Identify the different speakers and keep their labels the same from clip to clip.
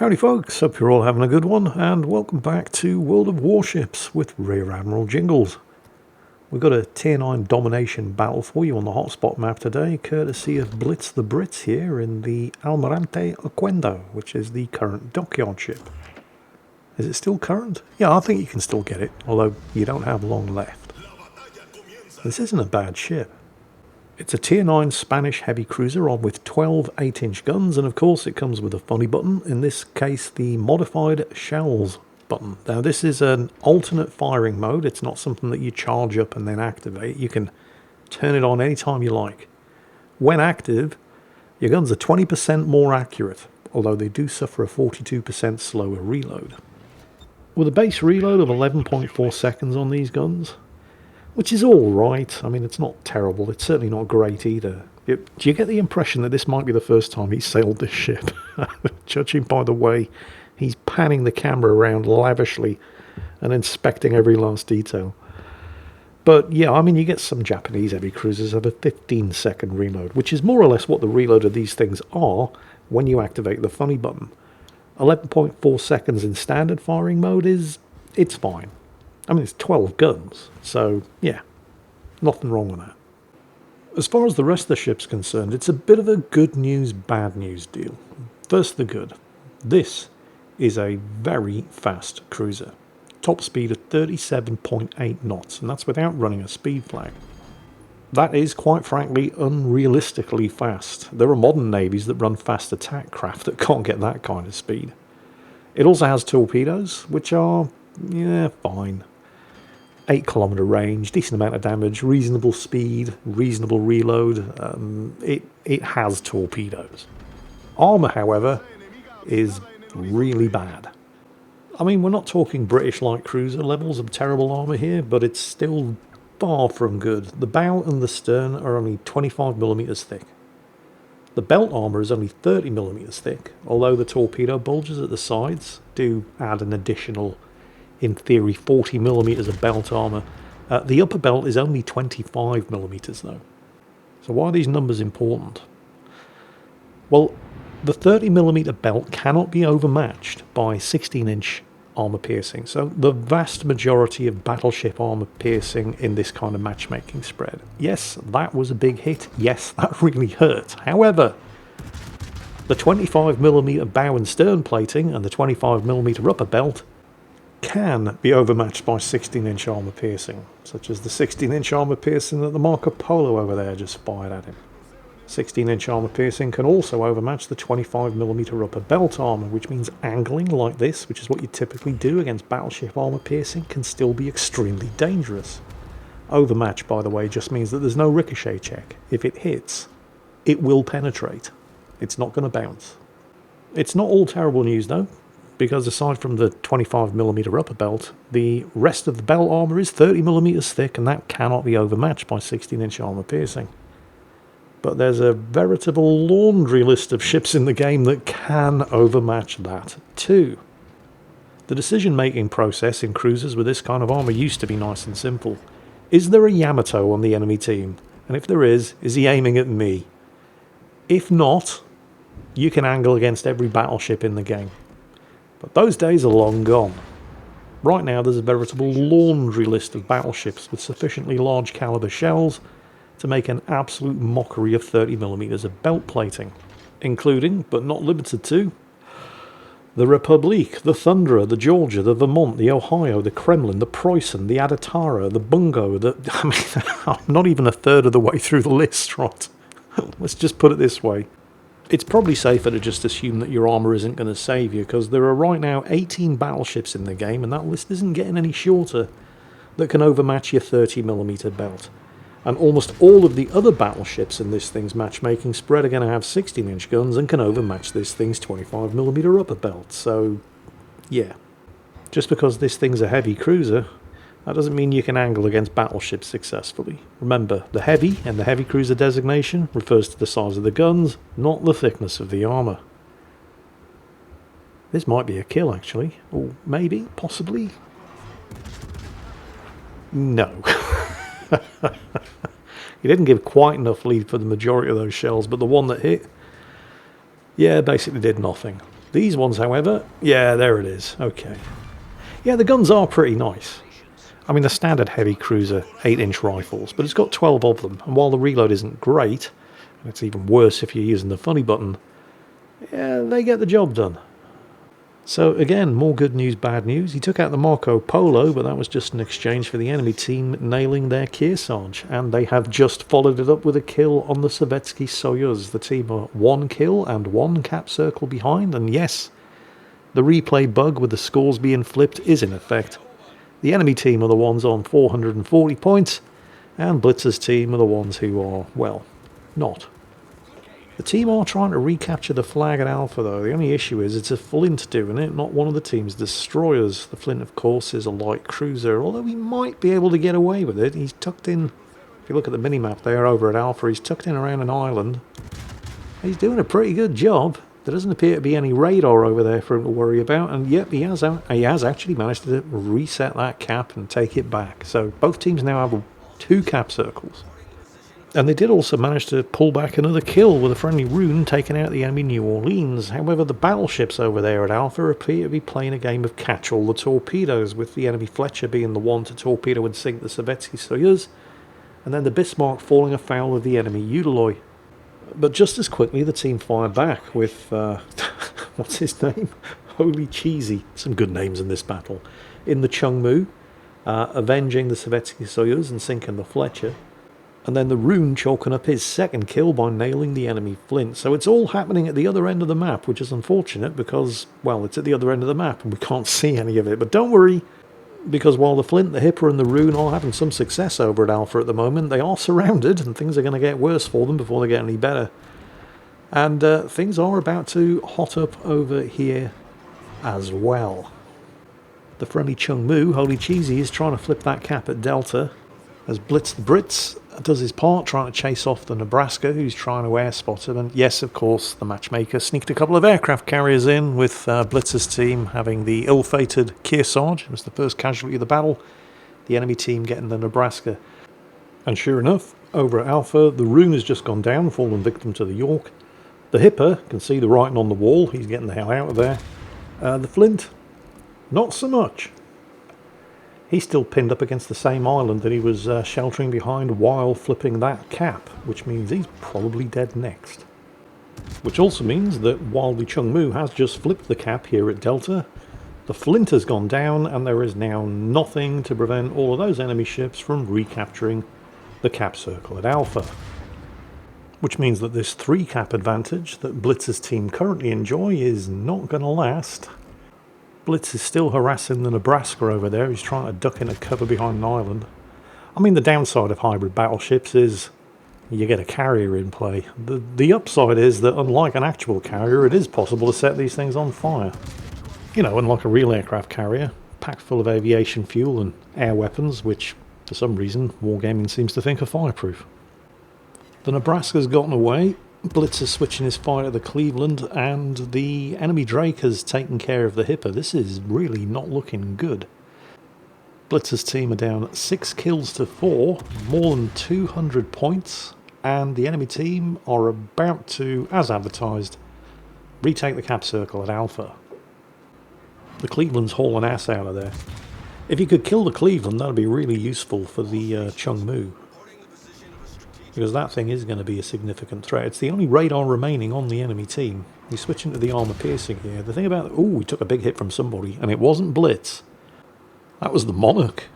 Speaker 1: Howdy folks, hope you're all having a good one, and welcome back to World of Warships with Rear Admiral Jingles. We've got a Tier 9 domination battle for you on the hotspot map today, courtesy of Blitz the Britz here in the Almirante Oquendo, which is the current dockyard ship. Is it still current? Yeah, I think you can still get it, although you don't have long left. This isn't a bad ship. It's a Tier 9 Spanish heavy cruiser on with 12 8-inch guns, and of course it comes with a funny button, in this case the modified shells button. Now this is an alternate firing mode, it's not something that you charge up and then activate. You can turn it on anytime you like. When active, your guns are 20% more accurate, although they do suffer a 42% slower reload. With a base reload of 11.4 seconds on these guns, which is alright. I mean, it's not terrible. It's certainly not great either. Do you get the impression that this might be the first time he's sailed this ship? Judging by the way he's panning the camera around lavishly and inspecting every last detail. But yeah, I mean, you get some Japanese heavy cruisers have a 15-second reload, which is more or less what the reload of these things are when you activate the funny button. 11.4 seconds in standard firing mode it's fine. I mean, it's 12 guns, so yeah, nothing wrong with that. As far as the rest of the ship's concerned, it's a bit of a good news, bad news deal. First, the good. This is a very fast cruiser. Top speed of 37.8 knots, and that's without running a speed flag. That is, quite frankly, unrealistically fast. There are modern navies that run fast attack craft that can't get that kind of speed. It also has torpedoes, which are, yeah, fine. 8-kilometer range, decent amount of damage, reasonable speed, reasonable reload. It has torpedoes. Armour, however, is really bad. I mean, we're not talking British light cruiser levels of terrible armour here, but it's still far from good. The bow and the stern are only 25mm thick. The belt armour is only 30mm thick, although the torpedo bulges at the sides do add an additional, in theory, 40mm of belt armour. The upper belt is only 25mm though. So why are these numbers important? Well, the 30mm belt cannot be overmatched by 16-inch armour piercing. So the vast majority of battleship armour piercing in this kind of matchmaking spread. Yes, that was a big hit. Yes, that really hurt. However, the 25mm bow and stern plating and the 25mm upper belt can be overmatched by 16-inch armour piercing, such as the 16-inch armour piercing that the Marco Polo over there just fired at him. 16-inch armour piercing can also overmatch the 25mm upper belt armour, which means angling like this, which is what you typically do against battleship armour piercing, can still be extremely dangerous. Overmatch, by the way, just means that there's no ricochet check. If it hits, it will penetrate. It's not going to bounce. It's not all terrible news though, because aside from the 25mm upper belt, the rest of the belt armour is 30mm thick, and that cannot be overmatched by 16-inch armour piercing. But there's a veritable laundry list of ships in the game that can overmatch that too. The decision-making process in cruisers with this kind of armour used to be nice and simple. Is there a Yamato on the enemy team? And if there is he aiming at me? If not, you can angle against every battleship in the game. But those days are long gone. Right now there's a veritable laundry list of battleships with sufficiently large caliber shells to make an absolute mockery of 30mm of belt plating, including, but not limited to, the Republique, the Thunderer, the Georgia, the Vermont, the Ohio, the Kremlin, the Preußen, the Adatara, the Bungo, I mean, I'm not even a third of the way through the list, right? Let's just put it this way. It's probably safer to just assume that your armour isn't going to save you, because there are right now 18 battleships in the game, and that list isn't getting any shorter, that can overmatch your 30mm belt. And almost all of the other battleships in this thing's matchmaking spread are going to have 16-inch guns and can overmatch this thing's 25mm upper belt. So, yeah. Just because this thing's a heavy cruiser, that doesn't mean you can angle against battleships successfully. Remember, the heavy and the heavy cruiser designation refers to the size of the guns, not the thickness of the armour. This might be a kill, actually. Or maybe, possibly. No. He didn't give quite enough lead for the majority of those shells, but the one that hit, yeah, basically did nothing. These ones, however, yeah, there it is. Okay. Yeah, the guns are pretty nice. I mean, the standard heavy cruiser 8-inch rifles, but it's got 12 of them. And while the reload isn't great, and it's even worse if you're using the funny button, yeah, they get the job done. So again, more good news, bad news. He took out the Marco Polo, but that was just in exchange for the enemy team nailing their Kearsarge. And they have just followed it up with a kill on the Sovietsky Soyuz. The team are 1 kill and 1 cap circle behind. And yes, the replay bug with the scores being flipped is in effect. The enemy team are the ones on 440 points, and Blitz's team are the ones who are, well, not. The team are trying to recapture the flag at Alpha, though. The only issue is it's a Flint doing it, not one of the team's destroyers. The Flint, of course, is a light cruiser, although he might be able to get away with it. He's tucked in, if you look at the minimap there over at Alpha, he's tucked in around an island. He's doing a pretty good job. There doesn't appear to be any radar over there for him to worry about, and yep, he has actually managed to reset that cap and take it back. So both teams now have 2 cap circles. And they did also manage to pull back another kill with a friendly rune taking out the enemy New Orleans. However, the battleships over there at Alpha appear to be playing a game of catch all the torpedoes, with the enemy Fletcher being the one to torpedo and sink the Sovietsky Soyuz, and then the Bismarck falling afoul of the enemy Udaloy. But just as quickly, the team fired back with, what's his name? Holy Cheesy. Some good names in this battle. In the Chungmu, avenging the Sovietsky Soyuz and sinking the Fletcher. And then the Rune chalking up his second kill by nailing the enemy Flint. So it's all happening at the other end of the map, which is unfortunate because, well, it's at the other end of the map and we can't see any of it. But don't worry, because while the Flint, the Hipper and the Rune are having some success over at Alpha at the moment, they are surrounded and things are going to get worse for them before they get any better. And things are about to hot up over here as well. The friendly Chungmu, Holy Cheesy, is trying to flip that cap at Delta as Blitz the Britz does his part, trying to chase off the Nebraska, who's trying to air spot him. And yes, of course, the matchmaker sneaked a couple of aircraft carriers in, with Blitz's team having the ill-fated Kearsarge. It was the first casualty of the battle. The enemy team getting the Nebraska. And sure enough, over at Alpha, the Rune has just gone down, fallen victim to the York. The Hipper can see the writing on the wall. He's getting the hell out of there. The Flint, not so much. He's still pinned up against the same island that he was sheltering behind while flipping that cap, which means he's probably dead next. Which also means that while the Chungmu has just flipped the cap here at Delta, the Flint has gone down and there is now nothing to prevent all of those enemy ships from recapturing the cap circle at Alpha. Which means that this 3 cap advantage that Blitz's team currently enjoy is not going to last. Blitz is still harassing the Nebraska over there. He's trying to duck in a cover behind an island. I mean, the downside of hybrid battleships is you get a carrier in play. The upside is that unlike an actual carrier, it is possible to set these things on fire. You know, unlike a real aircraft carrier, packed full of aviation fuel and air weapons, which for some reason Wargaming seems to think are fireproof. The Nebraska's gotten away. Blitz is switching his fire to the Cleveland, and the enemy Drake has taken care of the Hipper. This is really not looking good. Blitz's team are down 6 kills to 4, more than 200 points, and the enemy team are about to, as advertised, retake the cap circle at Alpha. The Cleveland's hauling ass out of there. If you could kill the Cleveland, that would be really useful for the Chungmu, because that thing is going to be a significant threat. It's the only radar remaining on the enemy team. He's switching to the armor piercing here. The thing about... Ooh, he took a big hit from somebody, and it wasn't Blitz. That was the Monarch.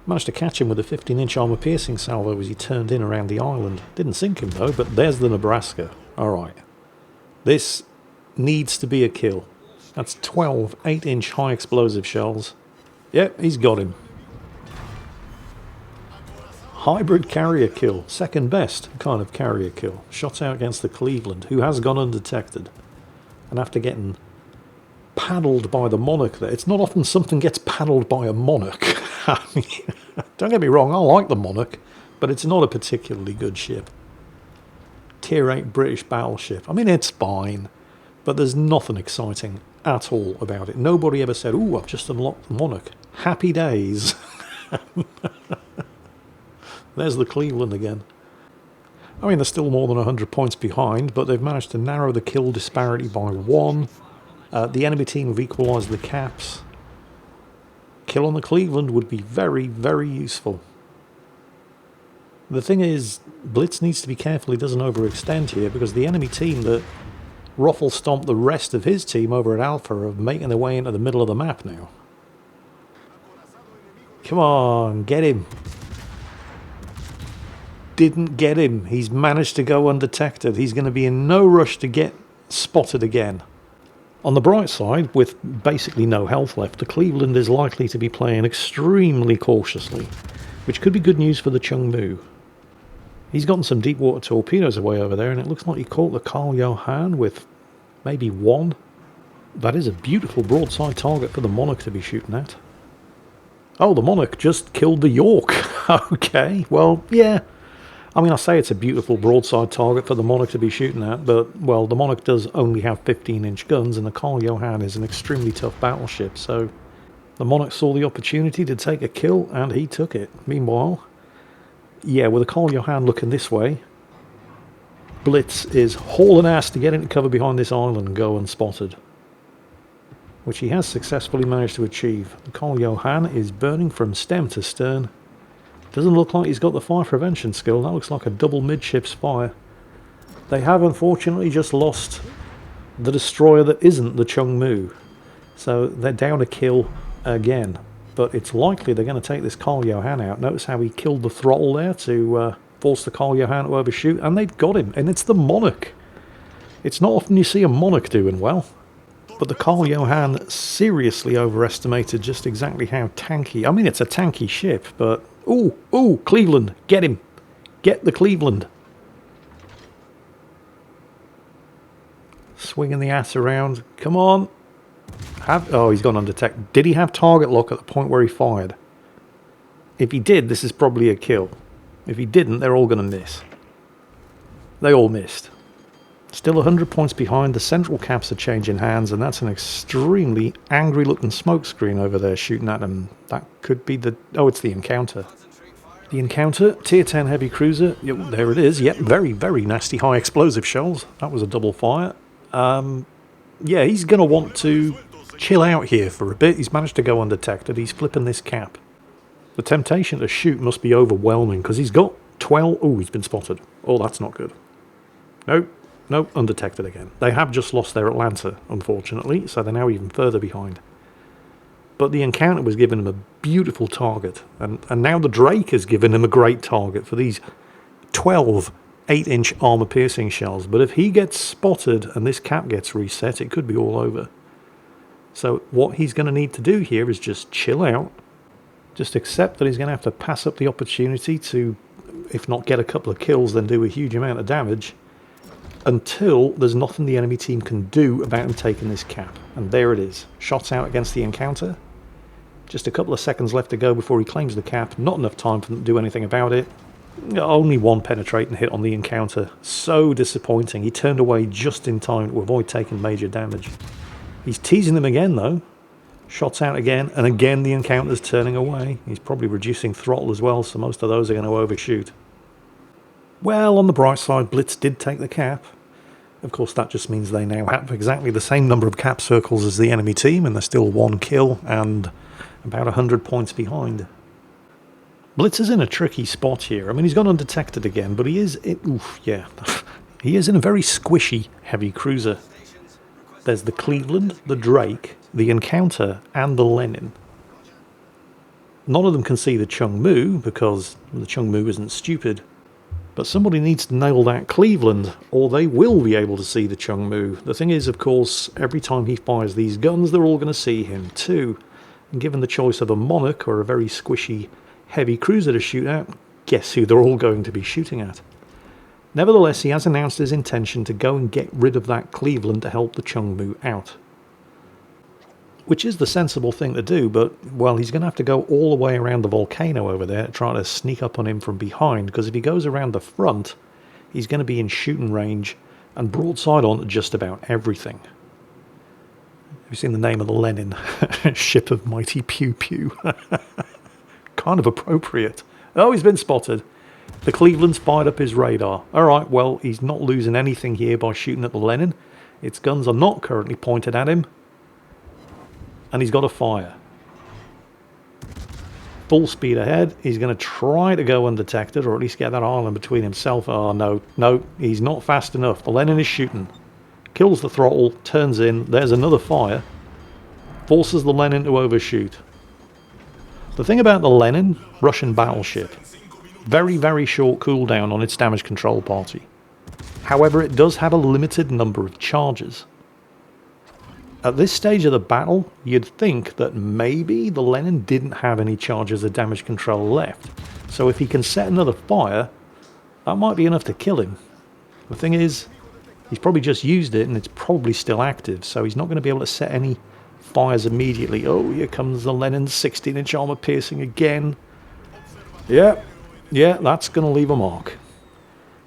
Speaker 1: Managed to catch him with a 15-inch armor piercing salvo as he turned in around the island. Didn't sink him though, but there's the Nebraska. Alright. This needs to be a kill. That's 12 8-inch high explosive shells. Yep, he's got him. Hybrid carrier kill, second best kind of carrier kill. Shot out against the Cleveland, who has gone undetected. And after getting paddled by the Monarch there, it's not often something gets paddled by a Monarch. I mean, don't get me wrong, I like the Monarch, but it's not a particularly good ship. Tier 8 British battleship. I mean, it's fine, but there's nothing exciting at all about it. Nobody ever said, ooh, I've just unlocked the Monarch. Happy days. There's the Cleveland again. I mean, they're still more than 100 points behind, but they've managed to narrow the kill disparity by 1. The enemy team have equalised the caps. Kill on the Cleveland would be very, very useful. The thing is, Blitz needs to be careful he doesn't overextend here, because the enemy team that ruffle stomped the rest of his team over at Alpha are making their way into the middle of the map now. Come on, get him. Didn't get him. He's managed to go undetected. He's going to be in no rush to get spotted again. On the bright side, with basically no health left, the Cleveland is likely to be playing extremely cautiously, which could be good news for the Chungmu. He's gotten some deep water torpedoes away over there, and it looks like he caught the Carl Johan with maybe one. That is a beautiful broadside target for the Monarch to be shooting at. Oh, the Monarch just killed the York. Okay, well, yeah. I mean, I say it's a beautiful broadside target for the Monarch to be shooting at, but, well, the Monarch does only have 15-inch guns, and the Carl Johan is an extremely tough battleship, so the Monarch saw the opportunity to take a kill, and he took it. Meanwhile, yeah, with the Carl Johan looking this way, Blitz is hauling ass to get into cover behind this island and go unspotted, which he has successfully managed to achieve. The Carl Johan is burning from stem to stern. Doesn't look like he's got the fire prevention skill. That looks like a double midships fire. They have unfortunately just lost the destroyer that isn't the Chungmu, so they're down a kill again. But it's likely they're going to take this Carl Johan out. Notice how he killed the throttle there to force the Carl Johan to overshoot, and they've got him, and it's the Monarch. It's not often you see a Monarch doing well, but the Carl Johan seriously overestimated just exactly how tanky. I mean, it's a tanky ship, but ooh, Cleveland, get him. Get the Cleveland. Swinging the ass around. Come on. Oh, he's gone undetected. Did he have target lock at the point where he fired? If he did, this is probably a kill. If he didn't, they're all going to miss. They all missed. Still 100 points behind. The central caps are changing hands, and that's an extremely angry-looking smoke screen over there shooting at them. That could be the... Oh, it's the Encounter. The Encounter, Tier 10 heavy cruiser. Yep, there it is. Yep, very, very nasty high explosive shells. That was a double fire. Yeah, he's going to want to chill out here for a bit. He's managed to go undetected. He's flipping this cap. The temptation to shoot must be overwhelming, because he's got 12... Oh, he's been spotted. Oh, that's not good. Nope, undetected again. They have just lost their Atlanta, unfortunately, so they're now even further behind. But the Encounter was giving him a beautiful target, and now the Drake has given him a great target for these 12 8-inch armor-piercing shells. But if he gets spotted and this cap gets reset, it could be all over. So what he's going to need to do here is just chill out, just accept that he's going to have to pass up the opportunity to, if not get a couple of kills, then do a huge amount of damage, until there's nothing the enemy team can do about him taking this cap. And there it is. Shots out against the Encounter. Just a couple of seconds left to go before he claims the cap. Not enough time for them to do anything about it. Only one penetrating hit on the Encounter. So disappointing. He turned away just in time to avoid taking major damage. He's teasing them again, though. Shots out again, and again the Encounter's turning away. He's probably reducing throttle as well, so most of those are going to overshoot. Well, on the bright side, Blitz did take the cap. Of course, that just means they now have exactly the same number of cap circles as the enemy team, and they're still one kill and about 100 points behind. Blitz is in a tricky spot here. I mean, he's gone undetected again, but he is... he is in a very squishy heavy cruiser. There's the Cleveland, the Drake, the Encounter, and the Lenin. None of them can see the Chungmu, because the Chungmu isn't stupid. But somebody needs to nail that Cleveland, or they will be able to see the Chungmu. The thing is, of course, every time he fires these guns, they're all going to see him too. And given the choice of a Monarch or a very squishy heavy cruiser to shoot at, guess who they're all going to be shooting at? Nevertheless, he has announced his intention to go and get rid of that Cleveland to help the Chungmu out. Which is the sensible thing to do, but, well, he's going to have to go all the way around the volcano over there, trying to sneak up on him from behind, because if he goes around the front, he's going to be in shooting range and broadside on just about everything. Have you seen the name of the Lenin? Ship of Mighty Pew Pew. Kind of appropriate. Oh, he's been spotted. The Cleveland's fired up his radar. Alright, well, he's not losing anything here by shooting at the Lenin. Its guns are not currently pointed at him. and he's got a fire. Full speed ahead. He's going to try to go undetected, or at least get that island between himself. Oh, no. No, he's not fast enough. The Lenin is shooting. Kills the throttle, turns in. There's another fire. Forces the Lenin to overshoot. The thing about the Lenin, Russian battleship, very, very short cooldown on its damage control party. However, it does have a limited number of charges. At this stage of the battle, you'd think that maybe the Lenin didn't have any charges of damage control left. So if he can set another fire, that might be enough to kill him. The thing is, he's probably just used it and it's probably still active, so he's not going to be able to set any fires immediately. Oh, here comes the Lenin 16-inch armor piercing again. Yeah, that's going to leave a mark.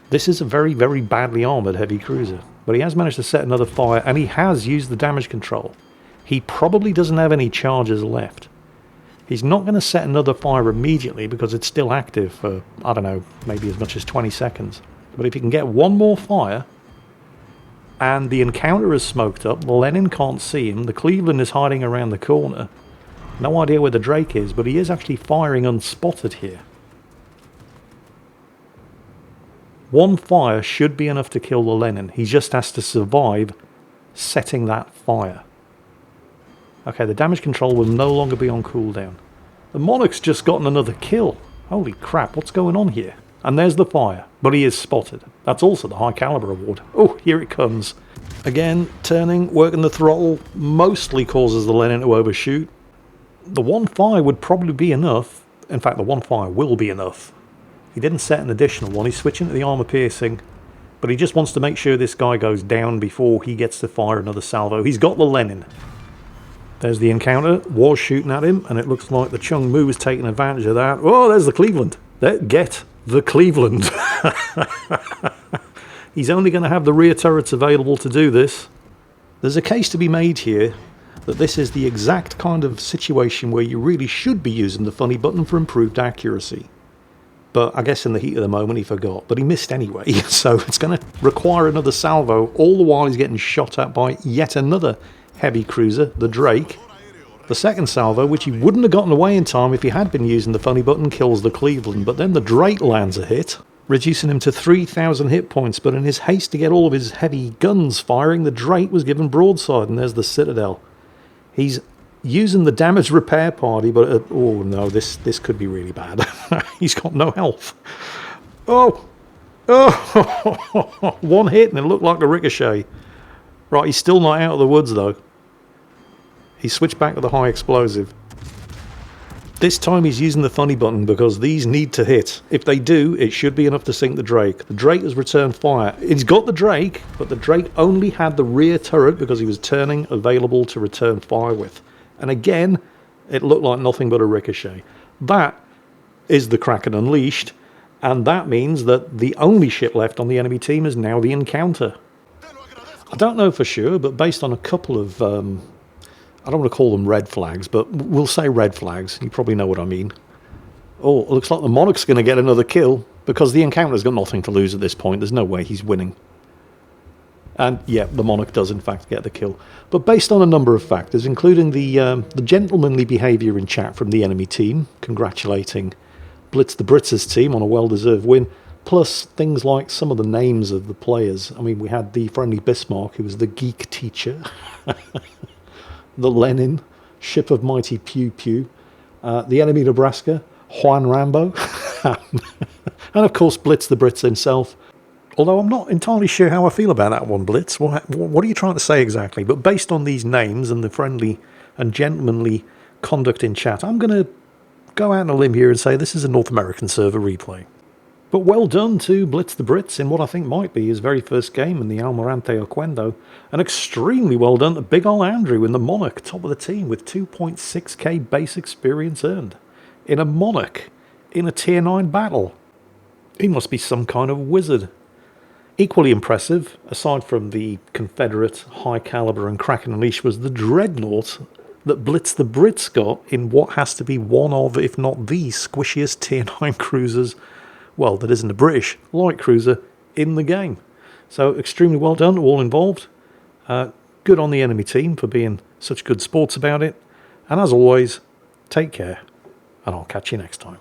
Speaker 1: This is a very, very badly armoured heavy cruiser, but he has managed to set another fire, and he has used the damage control. He probably doesn't have any charges left. He's not going to set another fire immediately because it's still active for, I don't know, maybe as much as 20 seconds. But if he can get one more fire, and the encounter is smoked up, the Lenin can't see him, the Cleveland is hiding around the corner, no idea where the Drake is, but he is actually firing unspotted here. One fire should be enough to kill the Lenin. He just has to survive setting that fire. Okay, the damage control will no longer be on cooldown. The Monarch's just gotten another kill. Holy crap, what's going on here? And there's the fire, but he is spotted. That's also the high caliber award. Oh, here it comes. Again, turning, working the throttle, mostly causes the Lenin to overshoot. The one fire would probably be enough. In fact, the one fire will be enough. He didn't set an additional one. He's switching to the armor piercing, but he just wants to make sure this guy goes down before he gets to fire another salvo. He's got the Lenin. There's the encounter. Was shooting at him, and it looks like the Chung Mu is taking advantage of that. Oh, there's the Cleveland. Get the Cleveland. He's only going to have the rear turrets available to do this. There's a case to be made here that this is the exact kind of situation where you really should be using the funny button for improved accuracy. But I guess in the heat of the moment he forgot. But he missed anyway, so it's going to require another salvo. All the while he's getting shot at by yet another heavy cruiser, the Drake. The second salvo, which he wouldn't have gotten away in time if he had been using the funny button, kills the Cleveland. But then the Drake lands a hit, reducing him to 3,000 hit points. But in his haste to get all of his heavy guns firing, the Drake was given broadside, and there's the Citadel. He's using the damage repair party, but oh no, this could be really bad. He's got no health. Oh, one hit and it looked like a ricochet. Right, he's still not out of the woods though. He switched back to the high explosive. This time he's using the funny button because these need to hit. If they do, it should be enough to sink the Drake. The Drake has returned fire. He's got the Drake, but the Drake only had the rear turret because he was turning available to return fire with. And again, it looked like nothing but a ricochet. That is the Kraken Unleashed, and that means that the only ship left on the enemy team is now the Encounter. I don't know for sure, but based on a couple of, I don't want to call them red flags, but we'll say red flags. You probably know what I mean. Oh, it looks like the Monarch's going to get another kill, because the Encounter's got nothing to lose at this point. There's no way he's winning. And yeah, the Monarch does in fact get the kill. But based on a number of factors, including the gentlemanly behaviour in chat from the enemy team, congratulating Blitz the Britz's team on a well-deserved win, plus things like some of the names of the players. I mean, we had the friendly Bismarck, who was the geek teacher, the Lenin, ship of mighty Pew Pew, the enemy Nebraska, Juan Rambo, and of course Blitz the Britz himself. Although I'm not entirely sure how I feel about that one, Blitz. What are you trying to say exactly? But based on these names and the friendly and gentlemanly conduct in chat, I'm going to go out on a limb here and say this is a North American server replay. But well done to Blitz the Britz in what I think might be his very first game in the Almirante Oquendo. And extremely well done to Big Ol' Andrew in the Monarch, top of the team with 2.6k base experience earned. In a Monarch, in a tier 9 battle. He must be some kind of wizard. Equally impressive, aside from the Confederate, High Caliber and Kraken Unleashed, was the Dreadnought that Blitz the Britz got in what has to be one of, if not the squishiest tier 9 cruisers, well, that isn't a British light cruiser, in the game. So extremely well done, all involved. Good on the enemy team for being such good sports about it. And as always, take care, and I'll catch you next time.